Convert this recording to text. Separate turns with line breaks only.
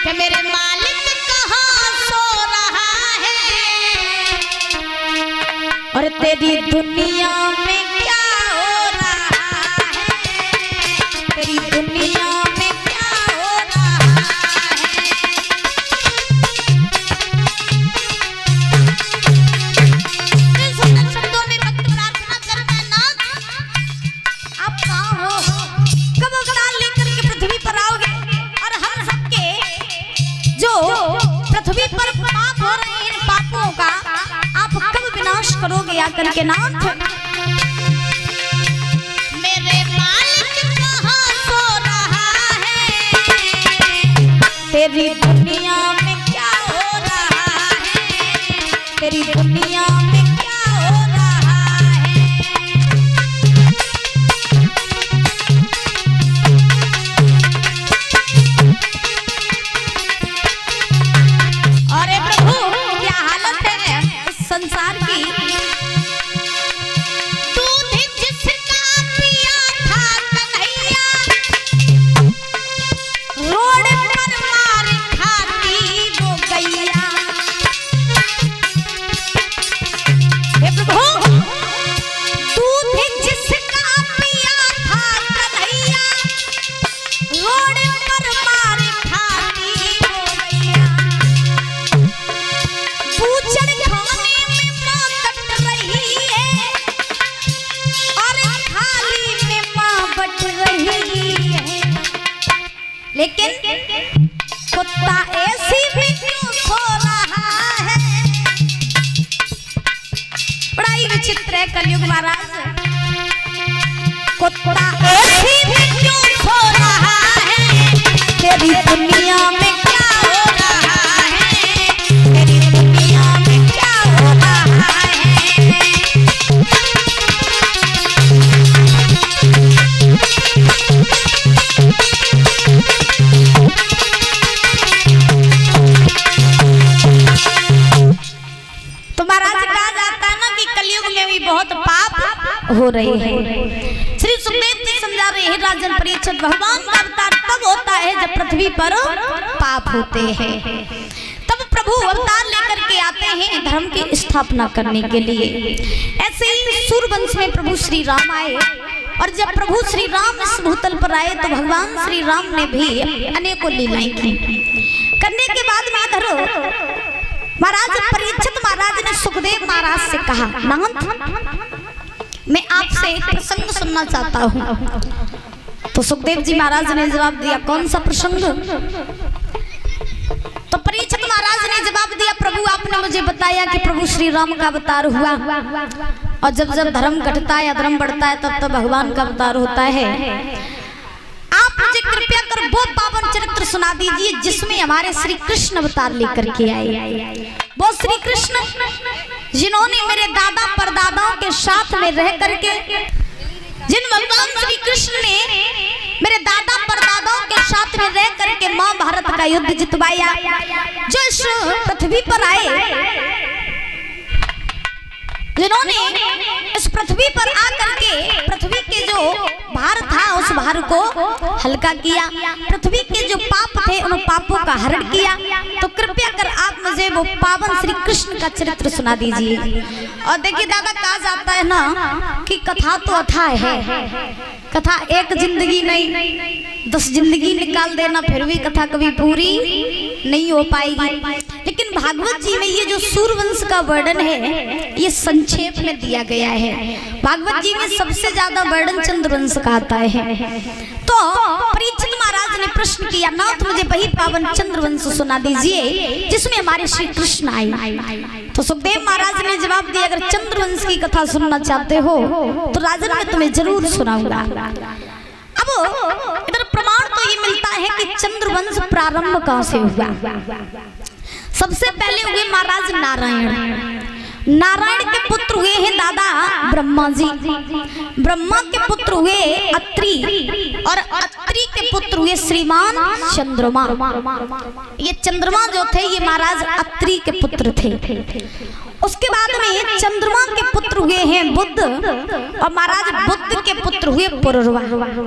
कि मेरे मालिक कहाँ सो रहा है और तेरी दुनिया में क्या हो रहा है, तेरी दुनिया में क्या हो रहा है। इन सुंदर शब्दों में भक्त प्रार्थना करता है, नाथ आप कहाँ हो, कब अवतार लेकर के पृथ्वी पर आओगे और हम सबके जो पृथ्वी पर पाप हो रहे हैं इन पापों का आप कब विनाश करोगे आकर के नाथ। मेरे मालिक कहाँ सो रहा है, तेरी दुनिया में क्या हो रहा है, तेरी दुनिया में क्या हो रहा है। अरे प्रभु क्या हालत है इस संसार की। दूध जिसका पिया था कन्हैया रोड पर मार खाती वो गैया। हे प्रभु दूध जिसका पिया था कन्हैया रोड पर मार खाती वो गैया। पूछड़ खाने में माँ कट रही है और थाली में माँ बट रही है, लेकिन कुत्ता ऐसी भी क्यों सो रहा है। बड़ा ही विचित्र है कलयुग महाराज। कुत्ता ऐसी भी क्यों सो रहा है, तेरी दुनिया में क्या हो रहा है, तेरी दुनिया में क्या हो रहा है। तो महाराज कहा जाता है ना कि कलयुग में भी बहुत पाप हो रहे हैं। श्री सुखदेव जी समझा रहे हैं राजन परीक्षित, भगवान का अवतार तब होता है जब पृथ्वी पर पाप होते हैं, तब प्रभु अवतार लेकर के आते हैं धर्म की स्थापना करने के लिए। ऐसे ही सूरवंश में प्रभु श्री राम आए और जब प्रभु श्री राम इस भूतल पर आए तो भगवान श्री राम ने भी अनेकों लीलाएं की। करने के बाद में इधर महाराज परीक्षित महाराज ने सुखदेव महाराज से कहा, नाथ मैं आपसे एक प्रसंग सुनना चाहता हूँ। तो सुखदेव जी महाराज ने जवाब दिया, कौन सा प्रसंग। तो परीक्षित महाराज ने जवाब दिया, प्रभु आपने मुझे बताया कि प्रभु श्री राम का अवतार हुआ और जब जब धर्म घटता है अधर्म बढ़ता है तब तब भगवान का अवतार होता है। आप मुझे कृपया कर वो पावन चरित्र सुना दीजिए जिसमें हमारे श्री कृष्ण अवतार लेकर के आए। वो श्री कृष्ण जिन्होंने मेरे दादा परदादाओं के साथ में रह करके, जिन भगवान श्री कृष्ण ने मेरे दादा परदादाओं के साथ में रह करके महाभारत का युद्ध जितवाया, जो इस पृथ्वी पर आए, जिन्होंने इस पृथ्वी पर आकर के पृथ्वी के जो भार था उस भार को हल्का किया, पृथ्वी के जो पाप थे उन पापों का हरण किया। तो कृपया कर आप मुझे वो पावन श्री कृष्ण का चरित्र सुना दीजिए। और देखिए दादा, कहा जाता है ना कि कथा तो अथाह है, कथा एक जिंदगी नहीं 10 जिंदगी निकाल देना फिर भी कथा कभी पूरी नहीं हो पाएगी। लेकिन भागवत जी में ये जो सूरवंश का वर्णन है ये संक्षेप में दिया गया है। भागवत जी में सबसे ज्यादा वर्णन चंद्रवंश का आता है। तो परीक्षित महाराज ने प्रश्न किया, नाथ मुझे वही पावन चंद्रवंश सुना दीजिए जिसमें हमारे श्री कृष्ण आए। तो सुखदेव महाराज ने जवाब दिया, अगर चंद्रवंश की कथा सुनना चाहते हो तो राजन मैं तुम्हें जरूर सुनाऊंगा। अब इधर प्रमाण तो ये मिलता है कि चंद्रवंश प्रारंभ कहां से हुआ। सबसे पहले हुए महाराज नारायण। नारायण के पुत्र हुए हैं दादा ब्रह्मा जी, ब्रह्मा के पुत्र हुए अत्रि और अत्रि के पुत्र हुए श्रीमान चंद्रमा। ये चंद्रमा जो थे ये महाराज अत्रि के पुत्र थे। उसके बाद में चंद्रमा के पुत्र हुए हैं बुध और महाराज बुध के पुत्र हुए पुरुरवा।